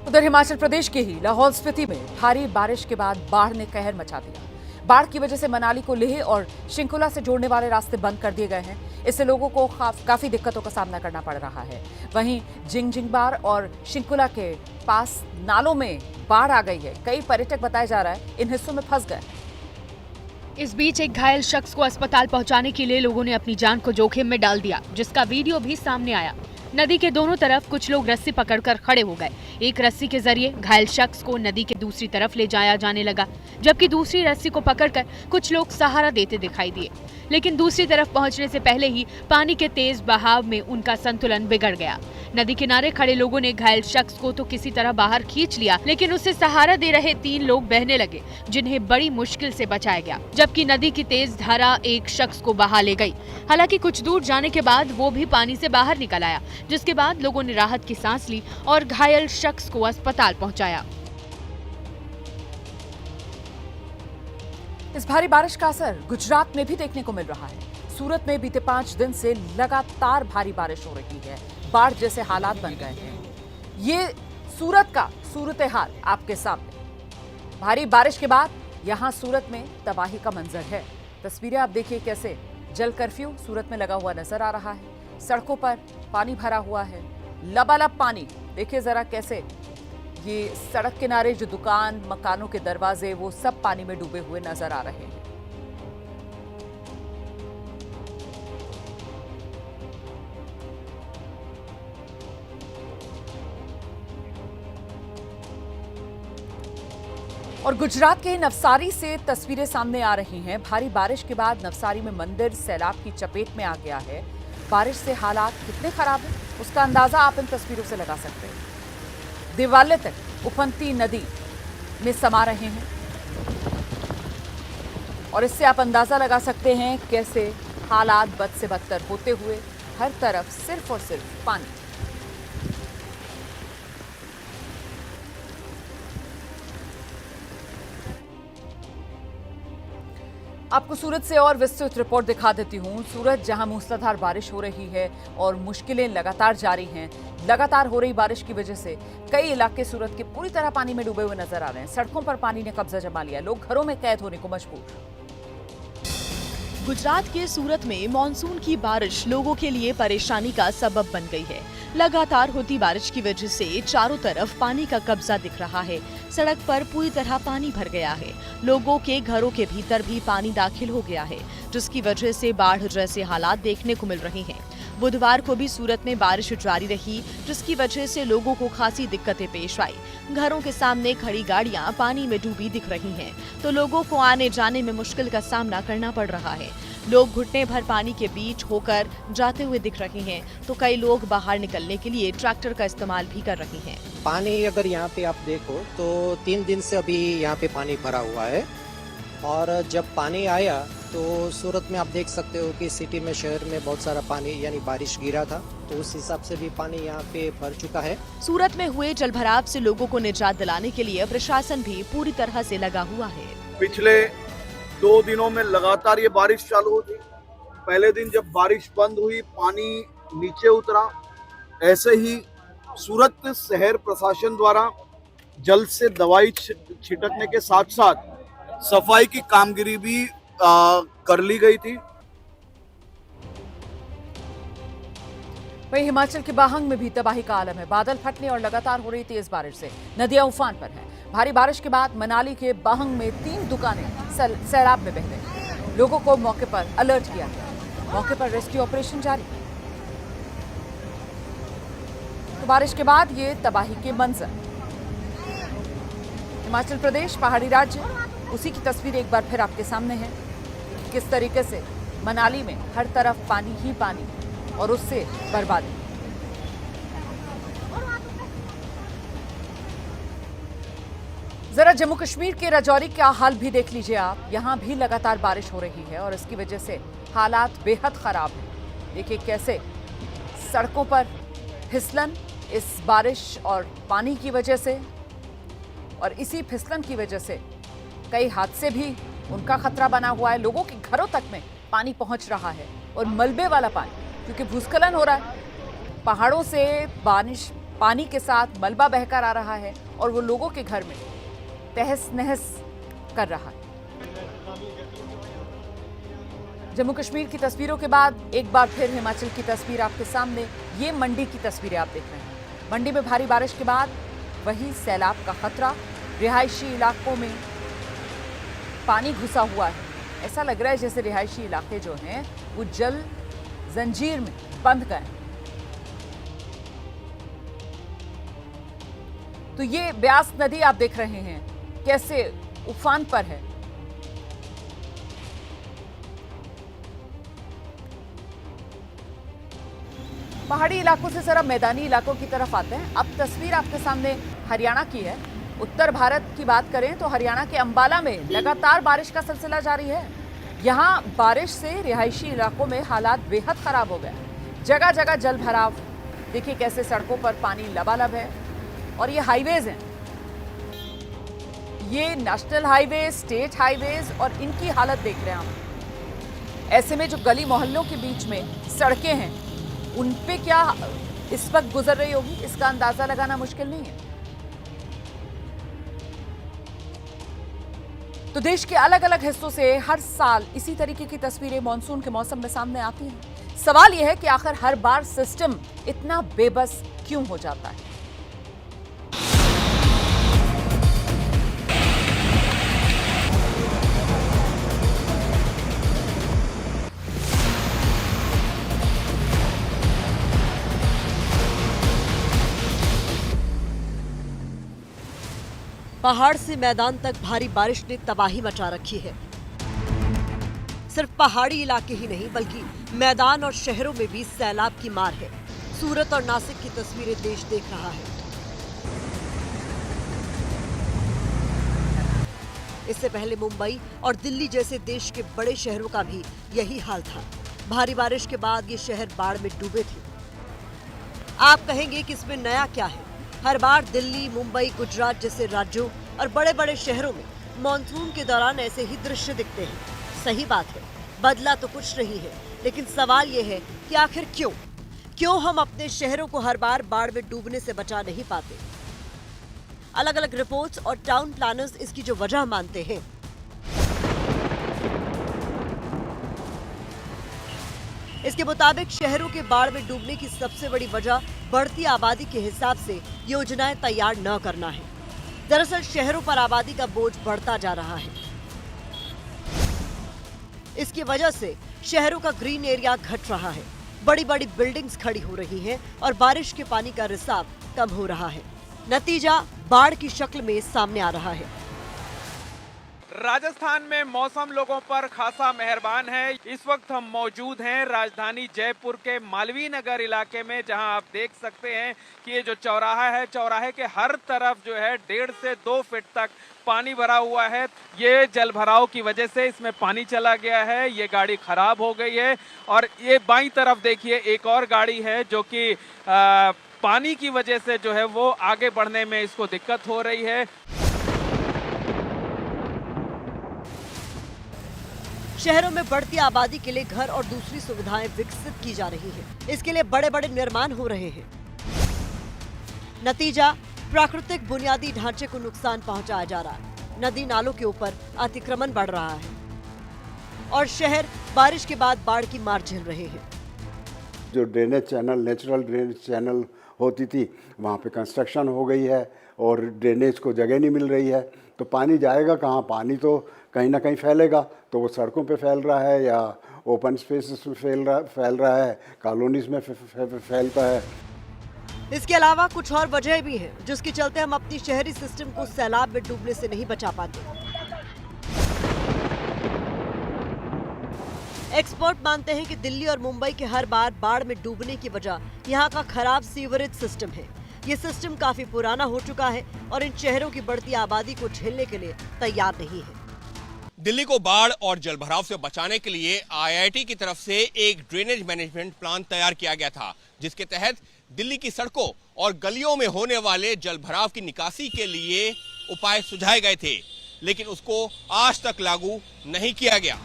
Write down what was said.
उधर हिमाचल प्रदेश के ही लाहौल स्पीति में भारी बारिश के बाद बाढ़ ने कहर मचा दिया। बाढ़ की वजह से मनाली को लेह और शिंकुला से जोड़ने वाले रास्ते बंद कर दिए गए हैं। इससे लोगों को काफी दिक्कतों का सामना करना पड़ रहा है। वहीं जिंगजिंगबार और शिंकुला के पास नालों में बाढ़ आ गई है। कई पर्यटक बताया जा रहा है इन हिस्सों में फंस गए। इस बीच एक घायल शख्स को अस्पताल पहुंचाने के लिए लोगों ने अपनी जान को जोखिम में डाल दिया, जिसका वीडियो भी सामने आया। नदी के दोनों तरफ कुछ लोग रस्सी पकड़कर खड़े हो गए। एक रस्सी के जरिए घायल शख्स को नदी के दूसरी तरफ ले जाया जाने लगा, जबकि दूसरी रस्सी को पकड़कर कुछ लोग सहारा देते दिखाई दिए। लेकिन दूसरी तरफ पहुंचने से पहले ही पानी के तेज बहाव में उनका संतुलन बिगड़ गया। नदी किनारे खड़े लोगों ने घायल शख्स को तो किसी तरह बाहर खींच लिया, लेकिन उसे सहारा दे रहे 3 लोग बहने लगे, जिन्हें बड़ी मुश्किल से बचाया गया, जबकि नदी की तेज धारा एक शख्स को बहा ले गई। हालांकि कुछ दूर जाने के बाद वो भी पानी से बाहर निकल आया, जिसके बाद लोगों ने राहत की सांस ली और घायल शख्स को अस्पताल पहुंचाया। इस भारी बारिश का असर गुजरात में भी देखने को मिल रहा है। सूरत में बीते 5 दिन से लगातार भारी बारिश हो रही है। बाढ़ जैसे हालात बन गए हैं। ये सूरत का सूरत हाल आपके सामने। भारी बारिश के बाद यहां सूरत में तबाही का मंजर है। तस्वीरें आप देखिए कैसे जल कर्फ्यू सूरत में लगा हुआ नजर आ रहा है। सड़कों पर पानी भरा हुआ है, लबालब पानी। देखिए जरा कैसे ये सड़क किनारे जो दुकान, मकानों के दरवाजे, वो सब पानी में डूबे हुए नजर आ रहे हैं। और गुजरात के नवसारी से तस्वीरें सामने आ रही हैं। भारी बारिश के बाद नवसारी में मंदिर सैलाब की चपेट में आ गया है। बारिश से हालात कितने खराब हैं उसका अंदाजा आप इन तस्वीरों से लगा सकते हैं। दिवाले तक उफनती नदी में समा रहे हैं और इससे आप अंदाजा लगा सकते हैं कैसे हालात बद से बदतर होते हुए। हर तरफ सिर्फ और सिर्फ पानी। आपको सूरत से और विस्तृत रिपोर्ट दिखा देती हूं। सूरत जहां मूसलाधार बारिश हो रही है और मुश्किलें लगातार जारी हैं। लगातार हो रही बारिश की वजह से कई इलाके सूरत के पूरी तरह पानी में डूबे हुए नजर आ रहे हैं। सड़कों पर पानी ने कब्जा जमा लिया, लोग घरों में कैद होने को मजबूर। गुजरात के सूरत में मानसून की बारिश लोगों के लिए परेशानी का सबब बन गई है। लगातार होती बारिश की वजह से चारों तरफ पानी का कब्जा दिख रहा है। सड़क पर पूरी तरह पानी भर गया है। लोगों के घरों के भीतर भी पानी दाखिल हो गया है, जिसकी वजह से बाढ़ जैसे हालात देखने को मिल रहे हैं। बुधवार को भी सूरत में बारिश जारी रही, जिसकी वजह से लोगों को खासी दिक्कतें पेश आई। घरों के सामने खड़ी गाड़ियां पानी में डूबी दिख रही हैं, तो लोगों को आने जाने में मुश्किल का सामना करना पड़ रहा है। लोग घुटने भर पानी के बीच होकर जाते हुए दिख रहे हैं, तो कई लोग बाहर निकलने के लिए ट्रैक्टर का इस्तेमाल भी कर रहे हैं। पानी अगर यहाँ पे आप देखो तो 3 दिन से अभी यहाँ पे पानी भरा हुआ है। और जब पानी आया तो सूरत में आप देख सकते हो कि सिटी में, शहर में बहुत सारा पानी यानी बारिश गिरा था, तो उस हिसाब से भी पानी यहाँ पे भर चुका है। सूरत में हुए जलभराव से लोगों को निजात दिलाने के लिए प्रशासन भी पूरी तरह से लगा हुआ है। पिछले 2 दिनों में लगातार ये बारिश चालू हुई। पहले दिन जब बारिश बंद हुई, पानी नीचे उतरा। ऐसे ही सूरत शहर प्रशासन द्वारा जल्द से दवाई छिड़कने के साथ साथ सफाई की कामगिरी भी कर ली गई थी। वहीं हिमाचल के बाहंग में भी तबाही का आलम है। बादल फटने और लगातार हो रही तेज बारिश से नदियां उफान पर हैं। भारी बारिश के बाद मनाली के बाहंग में 3 दुकानें सैलाब में बह गई। लोगों को मौके पर अलर्ट किया गया। मौके पर रेस्क्यू ऑपरेशन जारी। तो बारिश के बाद ये तबाही के मंजर। हिमाचल प्रदेश पहाड़ी राज्य, उसी की तस्वीर एक बार फिर आपके सामने है। किस तरीके से मनाली में हर तरफ पानी ही पानी और उससे बर्बादी। जरा जम्मू कश्मीर के राजौरी का हाल भी देख लीजिए आप। यहां भी लगातार बारिश हो रही है और इसकी वजह से हालात बेहद खराब हैं। देखिए कैसे सड़कों पर फिसलन इस बारिश और पानी की वजह से, और इसी फिसलन की वजह से कई हादसे भी उनका खतरा बना हुआ है। लोगों के घरों तक में पानी पहुंच रहा है और मलबे वाला पानी, क्योंकि भूस्खलन हो रहा है। पहाड़ों से पानी के साथ मलबा बहकर आ रहा है और वो लोगों के घर में तहस नहस कर रहा है। जम्मू कश्मीर की तस्वीरों के बाद एक बार फिर हिमाचल की तस्वीर आपके सामने। ये मंडी की तस्वीरें आप देख रहे हैं। मंडी में भारी बारिश के बाद वही सैलाब का खतरा, रिहायशी इलाकों में पानी घुसा हुआ है। ऐसा लग रहा है जैसे रिहायशी इलाके जो हैं वो जल जंजीर में बंध गए। तो ये ब्यास नदी आप देख रहे हैं कैसे उफान पर है। पहाड़ी इलाकों से जरा मैदानी इलाकों की तरफ आते हैं। अब तस्वीर आपके सामने हरियाणा की है। उत्तर भारत की बात करें तो हरियाणा के अंबाला में लगातार बारिश का सिलसिला जारी है। यहाँ बारिश से रिहायशी इलाकों में हालात बेहद खराब हो गए। जगह जगह जल भराव, देखिए कैसे सड़कों पर पानी लबालब है। और ये हाईवेज हैं, ये नेशनल हाईवे, स्टेट हाईवेज, और इनकी हालत देख रहे हैं हम। ऐसे में जो गली मोहल्लों के बीच में सड़कें हैं उन पे क्या इस वक्त गुजर रही होगी, इसका अंदाजा लगाना मुश्किल नहीं है। तो देश के अलग अलग हिस्सों से हर साल इसी तरीके की तस्वीरें मॉनसून के मौसम में सामने आती हैं। सवाल यह है कि आखिर हर बार सिस्टम इतना बेबस क्यों हो जाता है। पहाड़ से मैदान तक भारी बारिश ने तबाही मचा रखी है। सिर्फ पहाड़ी इलाके ही नहीं बल्कि मैदान और शहरों में भी सैलाब की मार है। सूरत और नासिक की तस्वीरें देश देख रहा है। इससे पहले मुंबई और दिल्ली जैसे देश के बड़े शहरों का भी यही हाल था। भारी बारिश के बाद ये शहर बाढ़ में डूबे थे। आप कहेंगे कि इसमें नया क्या है? हर बार दिल्ली, मुंबई, गुजरात जैसे राज्यों और बड़े बड़े शहरों में मॉनसून के दौरान ऐसे ही दृश्य दिखते हैं। सही बात है, बदला तो कुछ नहीं है, लेकिन सवाल ये है कि आखिर क्यों हम अपने शहरों को हर बार बाढ़ में डूबने से बचा नहीं पाते? अलग अलग रिपोर्ट्स और टाउन प्लानर्स इसकी जो वजह मानते हैं। इसके मुताबिक शहरों के बाढ़ में डूबने की सबसे बड़ी वजह बढ़ती आबादी के हिसाब से योजनाएं तैयार न करना है। दरअसल शहरों पर आबादी का बोझ बढ़ता जा रहा है। इसकी वजह से शहरों का ग्रीन एरिया घट रहा है, बड़ी बड़ी बिल्डिंग्स खड़ी हो रही हैं और बारिश के पानी का रिसाव कम हो रहा है। नतीजा बाढ़ की शक्ल में सामने आ रहा है। राजस्थान में मौसम लोगों पर खासा मेहरबान है। इस वक्त हम मौजूद हैं राजधानी जयपुर के मालवीय नगर इलाके में, जहां आप देख सकते हैं कि ये जो चौराहा है, चौराहे के हर तरफ जो है 1.5 से 2 फीट तक पानी भरा हुआ है। ये जल भराव की वजह से इसमें पानी चला गया है, ये गाड़ी खराब हो गई है। और ये बाईं तरफ देखिए एक और गाड़ी है जो कि पानी की वजह से जो है वो आगे बढ़ने में इसको दिक्कत हो रही है। शहरों में बढ़ती आबादी के लिए घर और दूसरी सुविधाएं विकसित की जा रही हैं। इसके लिए बड़े बड़े निर्माण हो रहे हैं। नतीजा, प्राकृतिक बुनियादी ढांचे को नुकसान पहुंचाया जा रहा है। नदी नालों के ऊपर अतिक्रमण बढ़ रहा है और शहर बारिश के बाद बाढ़ की मार झेल रहे हैं। जो drainage channel, natural drainage channel होती थी, वहाँ पे कंस्ट्रक्शन हो गई है और ड्रेनेज को जगह नहीं मिल रही है। तो पानी जाएगा कहाँ? पानी तो कहीं ना कहीं फैलेगा, तो वो सड़कों पे फैल रहा है या ओपन स्पेसेस में फैल रहा है, कॉलोनीज में फैलता है। इसके अलावा कुछ और वजह भी है जिसके चलते हम अपनी शहरी सिस्टम को सैलाब में डूबने से नहीं बचा पाते। एक्सपर्ट मानते हैं कि दिल्ली और मुंबई के हर बार बाढ़ में डूबने की वजह यहाँ का खराब सीवरेज सिस्टम है। ये सिस्टम काफी पुराना हो चुका है और इन शहरों की बढ़ती आबादी को झेलने के लिए तैयार नहीं है। दिल्ली को बाढ़ और जलभराव से बचाने के लिए IIT की तरफ से एक ड्रेनेज मैनेजमेंट प्लान तैयार किया गया था, जिसके तहत दिल्ली की सड़कों और गलियों में होने वाले जलभराव की निकासी के लिए उपाय सुझाए गए थे, लेकिन उसको आज तक लागू नहीं किया गया।